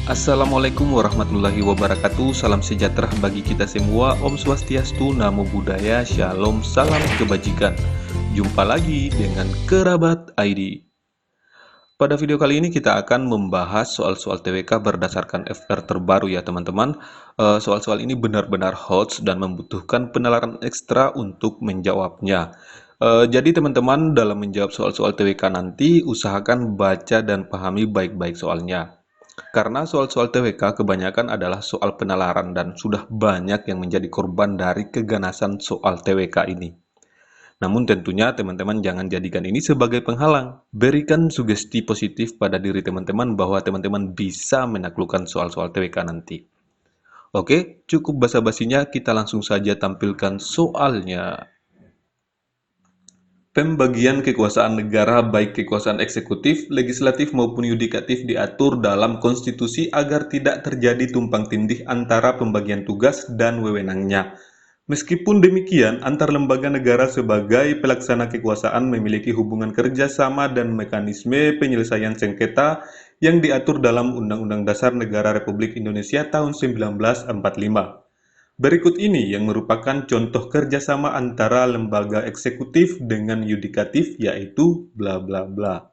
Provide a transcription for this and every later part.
Assalamualaikum warahmatullahi wabarakatuh. Salam sejahtera bagi kita semua. Om Swastiastu, Namo Buddhaya, Shalom, salam kebajikan. Jumpa lagi dengan Kerabat ID. Pada video kali ini kita akan membahas soal-soal TWK berdasarkan FR terbaru ya teman-teman. Soal-soal ini benar-benar hot dan membutuhkan penalaran ekstra untuk menjawabnya. Jadi teman-teman dalam menjawab soal-soal TWK nanti usahakan baca dan pahami baik-baik soalnya. Karena soal-soal TWK kebanyakan adalah soal penalaran dan sudah banyak yang menjadi korban dari keganasan soal TWK ini. Namun tentunya teman-teman jangan jadikan ini sebagai penghalang. Berikan sugesti positif pada diri teman-teman bahwa teman-teman bisa menaklukkan soal-soal TWK nanti. Oke, cukup basa-basinya, kita langsung saja tampilkan soalnya. Pembagian kekuasaan negara baik kekuasaan eksekutif, legislatif maupun yudikatif diatur dalam konstitusi agar tidak terjadi tumpang tindih antara pembagian tugas dan wewenangnya. Meskipun demikian, antar lembaga negara sebagai pelaksana kekuasaan memiliki hubungan kerjasama dan mekanisme penyelesaian sengketa yang diatur dalam Undang-Undang Dasar Negara Republik Indonesia tahun 1945. Berikut ini yang merupakan contoh kerjasama antara lembaga eksekutif dengan yudikatif, yaitu bla bla bla.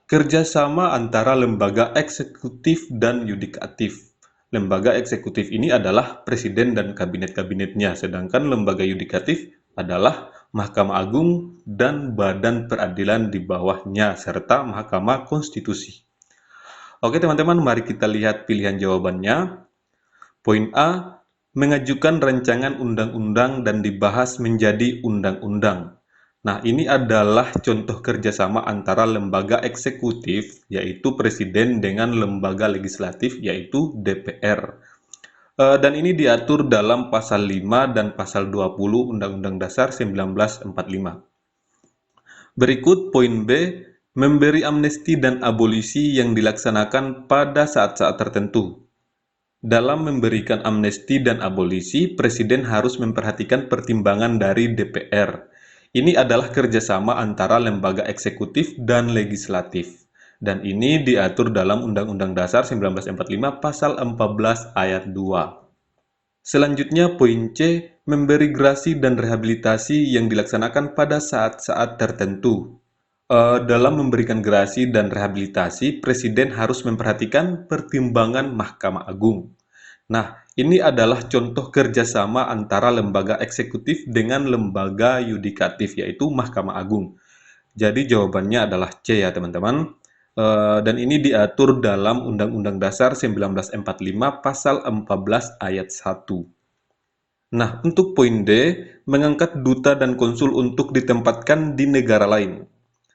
Kerjasama antara lembaga eksekutif dan yudikatif. Lembaga eksekutif ini adalah presiden dan kabinet-kabinetnya, sedangkan lembaga yudikatif adalah Mahkamah Agung dan badan peradilan di bawahnya, serta Mahkamah Konstitusi. Oke teman-teman, mari kita lihat pilihan jawabannya. Poin A, mengajukan rancangan undang-undang dan dibahas menjadi undang-undang. Nah, ini adalah contoh kerjasama antara lembaga eksekutif, yaitu presiden, dengan lembaga legislatif, yaitu DPR. Dan ini diatur dalam pasal 5 dan pasal 20 Undang-Undang Dasar 1945. Berikut poin B, memberi amnesti dan abolisi yang dilaksanakan pada saat-saat tertentu. Dalam memberikan amnesti dan abolisi, Presiden harus memperhatikan pertimbangan dari DPR. Ini adalah kerjasama antara lembaga eksekutif dan legislatif. Dan ini diatur dalam Undang-Undang Dasar 1945 Pasal 14 Ayat 2. Selanjutnya poin C, memberi grasi dan rehabilitasi yang dilaksanakan pada saat-saat tertentu. Dalam memberikan grasi dan rehabilitasi, Presiden harus memperhatikan pertimbangan Mahkamah Agung. Nah, ini adalah contoh kerjasama antara lembaga eksekutif dengan lembaga yudikatif, yaitu Mahkamah Agung. Jadi jawabannya adalah C ya teman-teman. Dan ini diatur dalam Undang-Undang Dasar 1945 Pasal 14 Ayat 1. Nah, untuk poin D, mengangkat duta dan konsul untuk ditempatkan di negara lain.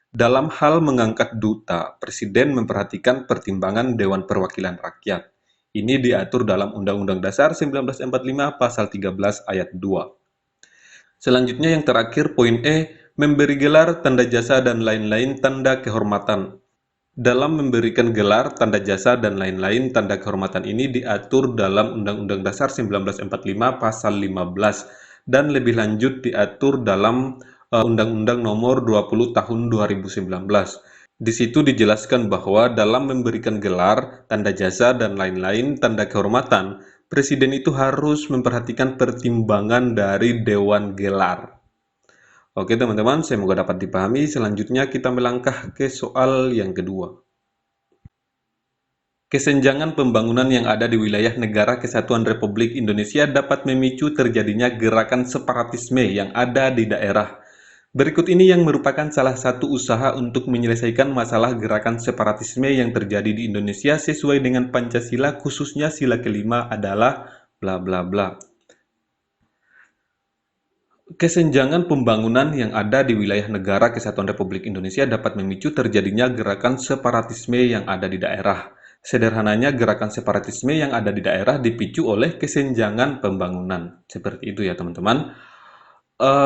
Dalam hal mengangkat duta, Presiden memperhatikan pertimbangan Dewan Perwakilan Rakyat. Ini diatur dalam Undang-Undang Dasar 1945 Pasal 13 Ayat 2. Selanjutnya yang terakhir poin E, memberi gelar, tanda jasa, dan lain-lain tanda kehormatan. Dalam memberikan gelar, tanda jasa, dan lain-lain tanda kehormatan ini diatur dalam Undang-Undang Dasar 1945 Pasal 15 dan lebih lanjut diatur dalam Undang-Undang Nomor 20 Tahun 2019. Di situ dijelaskan bahwa dalam memberikan gelar, tanda jasa, dan lain-lain tanda kehormatan, Presiden itu harus memperhatikan pertimbangan dari Dewan Gelar. Oke teman-teman, semoga dapat dipahami. Selanjutnya kita melangkah ke soal yang kedua. Kesenjangan pembangunan yang ada di wilayah Negara Kesatuan Republik Indonesia dapat memicu terjadinya gerakan separatisme yang ada di daerah. Berikut ini yang merupakan salah satu usaha untuk menyelesaikan masalah gerakan separatisme yang terjadi di Indonesia sesuai dengan Pancasila, khususnya sila kelima adalah bla bla bla. Kesenjangan pembangunan yang ada di wilayah Negara Kesatuan Republik Indonesia dapat memicu terjadinya gerakan separatisme yang ada di daerah. Sederhananya, gerakan separatisme yang ada di daerah dipicu oleh kesenjangan pembangunan. Seperti itu ya teman-teman.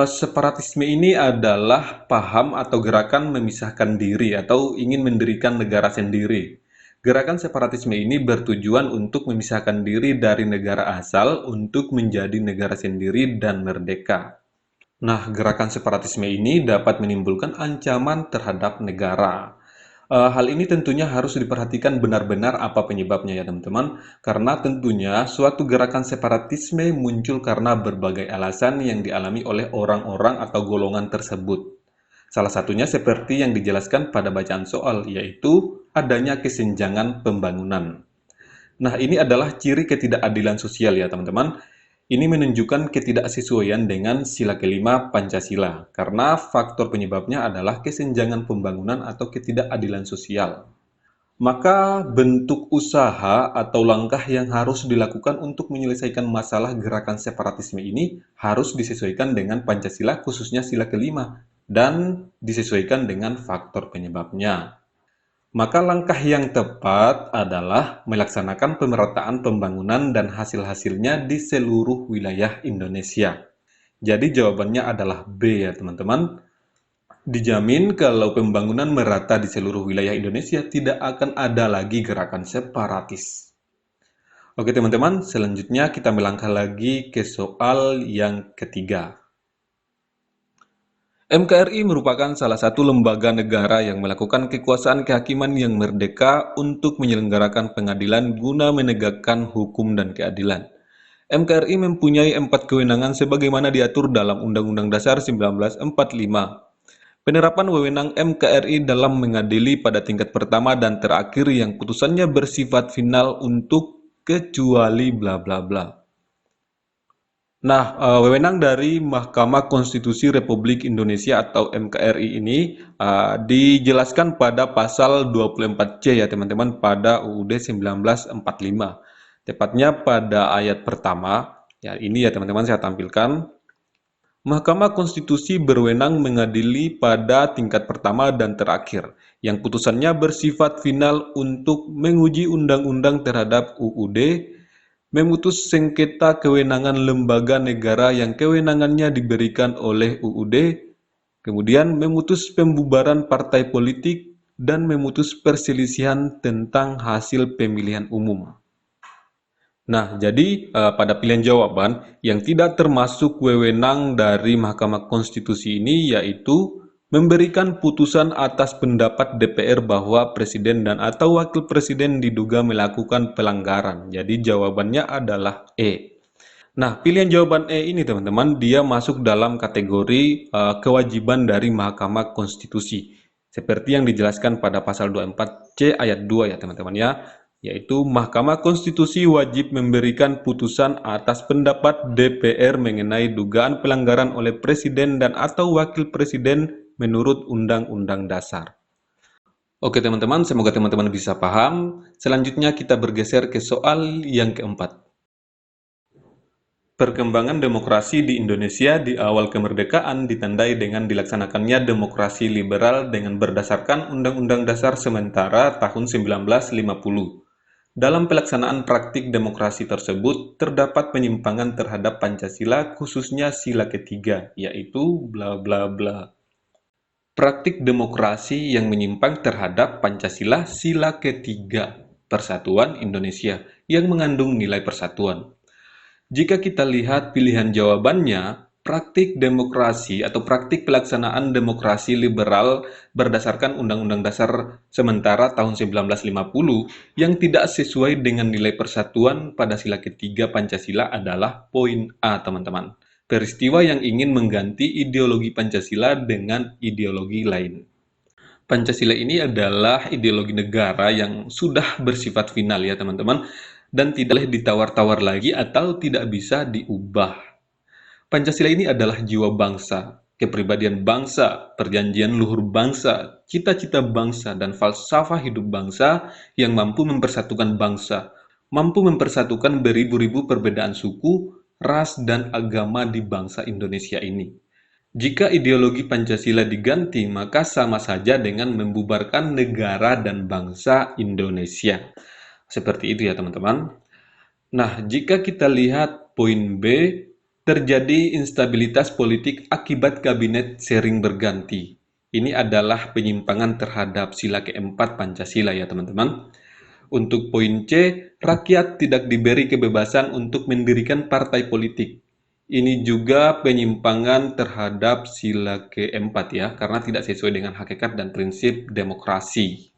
Separatisme ini adalah paham atau gerakan memisahkan diri atau ingin mendirikan negara sendiri. Gerakan separatisme ini bertujuan untuk memisahkan diri dari negara asal untuk menjadi negara sendiri dan merdeka. Nah, gerakan separatisme ini dapat menimbulkan ancaman terhadap negara. Hal ini tentunya harus diperhatikan benar-benar apa penyebabnya ya teman-teman, karena tentunya suatu gerakan separatisme muncul karena berbagai alasan yang dialami oleh orang-orang atau golongan tersebut. Salah satunya seperti yang dijelaskan pada bacaan soal, yaitu adanya kesenjangan pembangunan. Nah, ini adalah ciri ketidakadilan sosial ya teman-teman. Ini menunjukkan ketidaksesuaian dengan sila kelima Pancasila, karena faktor penyebabnya adalah kesenjangan pembangunan atau ketidakadilan sosial. Maka bentuk usaha atau langkah yang harus dilakukan untuk menyelesaikan masalah gerakan separatisme ini harus disesuaikan dengan Pancasila khususnya sila kelima dan disesuaikan dengan faktor penyebabnya. Maka langkah yang tepat adalah melaksanakan pemerataan pembangunan dan hasil-hasilnya di seluruh wilayah Indonesia. Jadi jawabannya adalah B ya teman-teman. Dijamin kalau pembangunan merata di seluruh wilayah Indonesia tidak akan ada lagi gerakan separatis. Oke teman-teman, selanjutnya kita melangkah lagi ke soal yang ketiga. MKRI merupakan salah satu lembaga negara yang melakukan kekuasaan kehakiman yang merdeka untuk menyelenggarakan pengadilan guna menegakkan hukum dan keadilan. MKRI mempunyai 4 kewenangan sebagaimana diatur dalam Undang-Undang Dasar 1945. Penerapan wewenang MKRI dalam mengadili pada tingkat pertama dan terakhir yang putusannya bersifat final untuk kecuali bla bla bla. Nah, wewenang dari Mahkamah Konstitusi Republik Indonesia atau MKRI ini dijelaskan pada pasal 24C ya teman-teman pada UUD 1945. Tepatnya pada ayat pertama, ya ini ya teman-teman saya tampilkan. Mahkamah Konstitusi berwenang mengadili pada tingkat pertama dan terakhir, yang putusannya bersifat final untuk menguji undang-undang terhadap UUD, memutus sengketa kewenangan lembaga negara yang kewenangannya diberikan oleh UUD, kemudian memutus pembubaran partai politik, dan memutus perselisihan tentang hasil pemilihan umum. Nah, jadi pada pilihan jawaban yang tidak termasuk wewenang dari Mahkamah Konstitusi ini yaitu memberikan putusan atas pendapat DPR bahwa presiden dan atau wakil presiden diduga melakukan pelanggaran. Jadi jawabannya adalah E. Nah, pilihan jawaban E ini teman-teman, dia masuk dalam kategori kewajiban dari Mahkamah Konstitusi. Seperti yang dijelaskan pada pasal 24C ayat 2 ya teman-teman ya, yaitu Mahkamah Konstitusi wajib memberikan putusan atas pendapat DPR mengenai dugaan pelanggaran oleh presiden dan atau wakil presiden menurut Undang-Undang Dasar. Oke teman-teman, semoga teman-teman bisa paham. Selanjutnya kita bergeser ke soal yang keempat. Perkembangan demokrasi di Indonesia di awal kemerdekaan ditandai dengan dilaksanakannya demokrasi liberal dengan berdasarkan Undang-Undang Dasar Sementara tahun 1950. Dalam pelaksanaan praktik demokrasi tersebut, terdapat penyimpangan terhadap Pancasila khususnya sila ketiga, yaitu bla bla bla. Praktik demokrasi yang menyimpang terhadap Pancasila sila ketiga, Persatuan Indonesia, yang mengandung nilai persatuan. Jika kita lihat pilihan jawabannya, praktik demokrasi atau praktik pelaksanaan demokrasi liberal berdasarkan Undang-Undang Dasar Sementara tahun 1950 yang tidak sesuai dengan nilai persatuan pada sila ketiga Pancasila adalah poin A, teman-teman. Peristiwa yang ingin mengganti ideologi Pancasila dengan ideologi lain. Pancasila ini adalah ideologi negara yang sudah bersifat final ya teman-teman, dan tidak boleh ditawar-tawar lagi atau tidak bisa diubah. Pancasila ini adalah jiwa bangsa, kepribadian bangsa, perjanjian luhur bangsa, cita-cita bangsa, dan falsafah hidup bangsa yang mampu mempersatukan bangsa, mampu mempersatukan beribu-ribu perbedaan suku, ras, dan agama di bangsa Indonesia ini. Jika ideologi Pancasila diganti, maka sama saja dengan membubarkan negara dan bangsa Indonesia. Seperti itu ya teman-teman. Nah, jika kita lihat poin B, terjadi instabilitas politik akibat kabinet sering berganti. Ini adalah penyimpangan terhadap sila keempat Pancasila ya teman-teman. Untuk poin C, rakyat tidak diberi kebebasan untuk mendirikan partai politik. Ini juga penyimpangan terhadap sila keempat ya, karena tidak sesuai dengan hakikat dan prinsip demokrasi.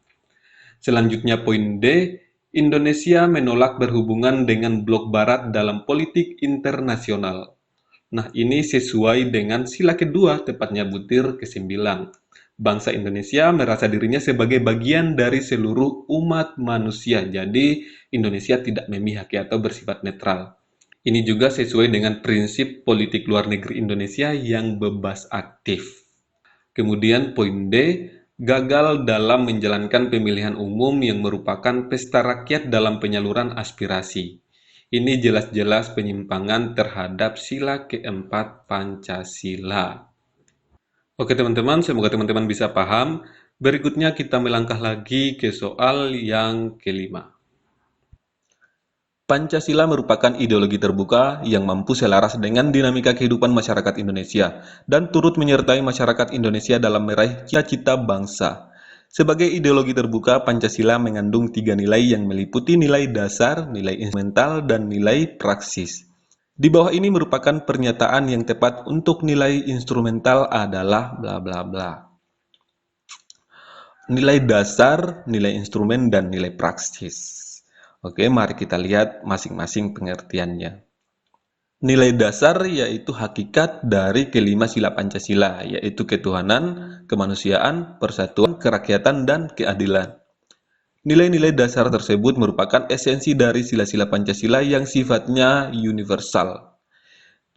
Selanjutnya poin D, Indonesia menolak berhubungan dengan blok barat dalam politik internasional. Nah, ini sesuai dengan sila kedua, tepatnya butir ke-9. Bangsa Indonesia merasa dirinya sebagai bagian dari seluruh umat manusia. Jadi, Indonesia tidak memihaki atau bersifat netral. Ini juga sesuai dengan prinsip politik luar negeri Indonesia yang bebas aktif. Kemudian poin D, gagal dalam menjalankan pemilihan umum yang merupakan pesta rakyat dalam penyaluran aspirasi. Ini jelas-jelas penyimpangan terhadap sila keempat Pancasila. Oke teman-teman, semoga teman-teman bisa paham. Berikutnya kita melangkah lagi ke soal yang kelima. Pancasila merupakan ideologi terbuka yang mampu selaras dengan dinamika kehidupan masyarakat Indonesia dan turut menyertai masyarakat Indonesia dalam meraih cita-cita bangsa. Sebagai ideologi terbuka, Pancasila mengandung 3 nilai yang meliputi nilai dasar, nilai instrumental, dan nilai praksis. Di bawah ini merupakan pernyataan yang tepat untuk nilai instrumental adalah bla bla bla. Nilai dasar, nilai instrumen, dan nilai praksis. Oke, mari kita lihat masing-masing pengertiannya. Nilai dasar yaitu hakikat dari kelima sila Pancasila, yaitu ketuhanan, kemanusiaan, persatuan, kerakyatan, dan keadilan. Nilai-nilai dasar tersebut merupakan esensi dari sila-sila Pancasila yang sifatnya universal.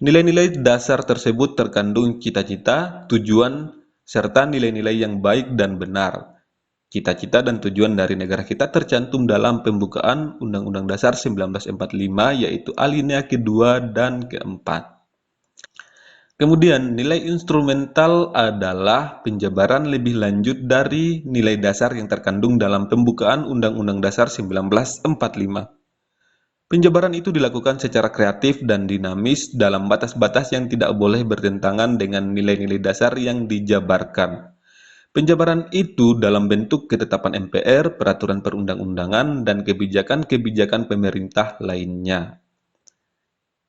Nilai-nilai dasar tersebut terkandung cita-cita, tujuan, serta nilai-nilai yang baik dan benar. Cita-cita dan tujuan dari negara kita tercantum dalam pembukaan Undang-Undang Dasar 1945, yaitu alinea kedua dan keempat. Kemudian, nilai instrumental adalah penjabaran lebih lanjut dari nilai dasar yang terkandung dalam pembukaan Undang-Undang Dasar 1945. Penjabaran itu dilakukan secara kreatif dan dinamis dalam batas-batas yang tidak boleh bertentangan dengan nilai-nilai dasar yang dijabarkan. Penjabaran itu dalam bentuk ketetapan MPR, peraturan perundang-undangan, dan kebijakan-kebijakan pemerintah lainnya.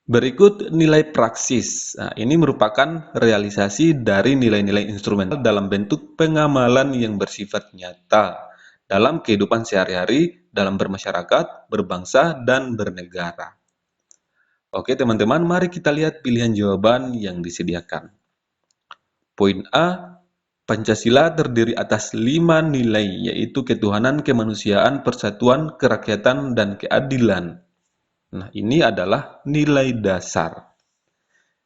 Berikut nilai praksis. Nah, ini merupakan realisasi dari nilai-nilai instrumental dalam bentuk pengamalan yang bersifat nyata dalam kehidupan sehari-hari, dalam bermasyarakat, berbangsa, dan bernegara. Oke teman-teman, mari kita lihat pilihan jawaban yang disediakan. Poin A, Pancasila terdiri atas 5 nilai, yaitu ketuhanan, kemanusiaan, persatuan, kerakyatan, dan keadilan. Nah, ini adalah nilai dasar.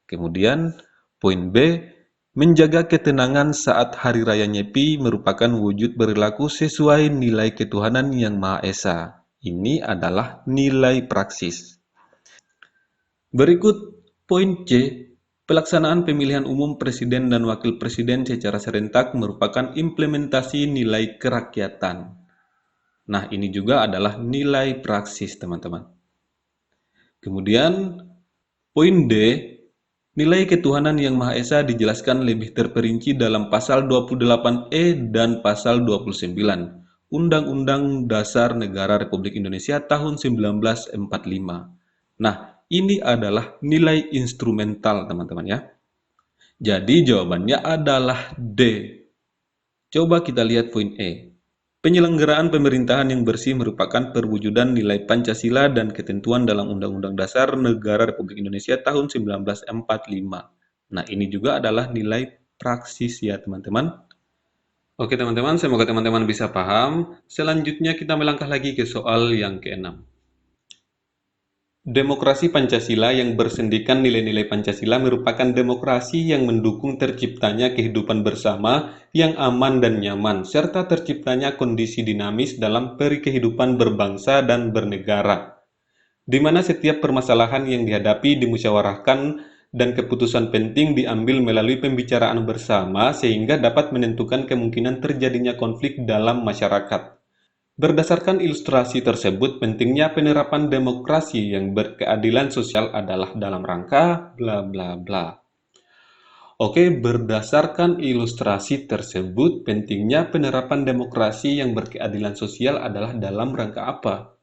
Kemudian, poin B, menjaga ketenangan saat Hari Raya Nyepi merupakan wujud perilaku sesuai nilai ketuhanan yang Maha Esa. Ini adalah nilai praksis. Berikut poin C, pelaksanaan pemilihan umum presiden dan wakil presiden secara serentak merupakan implementasi nilai kerakyatan. Nah, ini juga adalah nilai praksis, teman-teman. Kemudian, poin D, nilai ketuhanan yang Maha Esa dijelaskan lebih terperinci dalam pasal 28E dan pasal 29 Undang-Undang Dasar Negara Republik Indonesia tahun 1945. Nah, ini adalah nilai instrumental, teman-teman ya. Jadi jawabannya adalah D. Coba kita lihat poin E. Penyelenggaraan pemerintahan yang bersih merupakan perwujudan nilai Pancasila dan ketentuan dalam Undang-Undang Dasar Negara Republik Indonesia tahun 1945. Nah, ini juga adalah nilai praksis ya, teman-teman. Oke, teman-teman, semoga teman-teman bisa paham. Selanjutnya kita melangkah lagi ke soal yang keenam. Demokrasi Pancasila yang bersendikan nilai-nilai Pancasila merupakan demokrasi yang mendukung terciptanya kehidupan bersama yang aman dan nyaman, serta terciptanya kondisi dinamis dalam perikehidupan berbangsa dan bernegara, di mana setiap permasalahan yang dihadapi dimusyawarahkan dan keputusan penting diambil melalui pembicaraan bersama sehingga dapat menentukan kemungkinan terjadinya konflik dalam masyarakat. Berdasarkan ilustrasi tersebut, pentingnya penerapan demokrasi yang berkeadilan sosial adalah dalam rangka bla bla bla. Oke, berdasarkan ilustrasi tersebut, pentingnya penerapan demokrasi yang berkeadilan sosial adalah dalam rangka apa?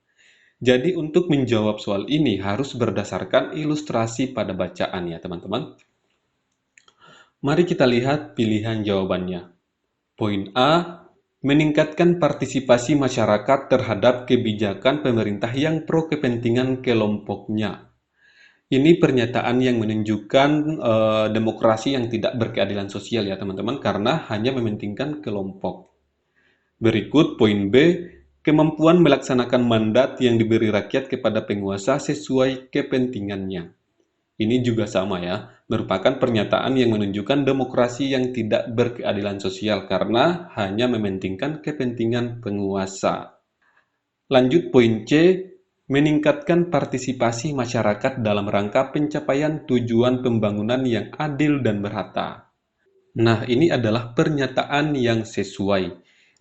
Jadi untuk menjawab soal ini harus berdasarkan ilustrasi pada bacaan ya teman-teman. Mari kita lihat pilihan jawabannya. Poin A, Meningkatkan partisipasi masyarakat terhadap kebijakan pemerintah yang pro kepentingan kelompoknya. Ini pernyataan yang menunjukkan demokrasi yang tidak berkeadilan sosial ya teman-teman, karena hanya mementingkan kelompok. Berikut poin B, kemampuan melaksanakan mandat yang diberi rakyat kepada penguasa sesuai kepentingannya. Ini juga sama ya, merupakan pernyataan yang menunjukkan demokrasi yang tidak berkeadilan sosial karena hanya mementingkan kepentingan penguasa. Lanjut poin C, meningkatkan partisipasi masyarakat dalam rangka pencapaian tujuan pembangunan yang adil dan merata. Nah, ini adalah pernyataan yang sesuai.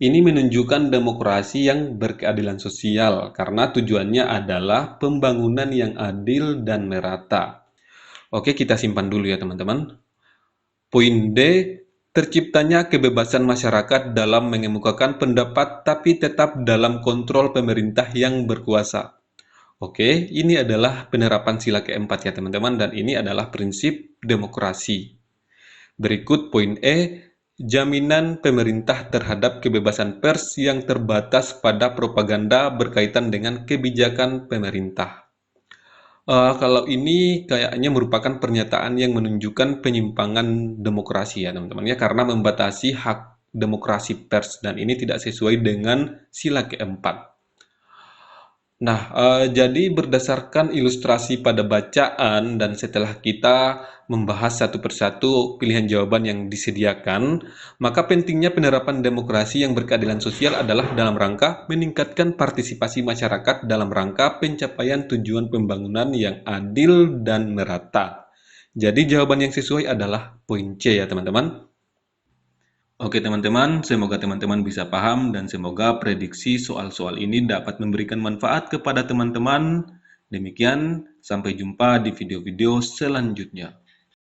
Ini menunjukkan demokrasi yang berkeadilan sosial karena tujuannya adalah pembangunan yang adil dan merata. Oke, kita simpan dulu ya teman-teman. Poin D, terciptanya kebebasan masyarakat dalam mengemukakan pendapat tapi tetap dalam kontrol pemerintah yang berkuasa. Oke, ini adalah penerapan sila keempat ya teman-teman, dan ini adalah prinsip demokrasi. Berikut poin E, jaminan pemerintah terhadap kebebasan pers yang terbatas pada propaganda berkaitan dengan kebijakan pemerintah. Kalau ini kayaknya merupakan pernyataan yang menunjukkan penyimpangan demokrasi ya teman-teman ya, karena membatasi hak demokrasi pers dan ini tidak sesuai dengan sila keempat. Nah, jadi berdasarkan ilustrasi pada bacaan dan setelah kita membahas satu persatu pilihan jawaban yang disediakan, maka pentingnya penerapan demokrasi yang berkeadilan sosial adalah dalam rangka meningkatkan partisipasi masyarakat dalam rangka pencapaian tujuan pembangunan yang adil dan merata. Jadi jawaban yang sesuai adalah poin C ya teman-teman. Oke teman-teman, semoga teman-teman bisa paham dan semoga prediksi soal-soal ini dapat memberikan manfaat kepada teman-teman. Demikian, sampai jumpa di video-video selanjutnya.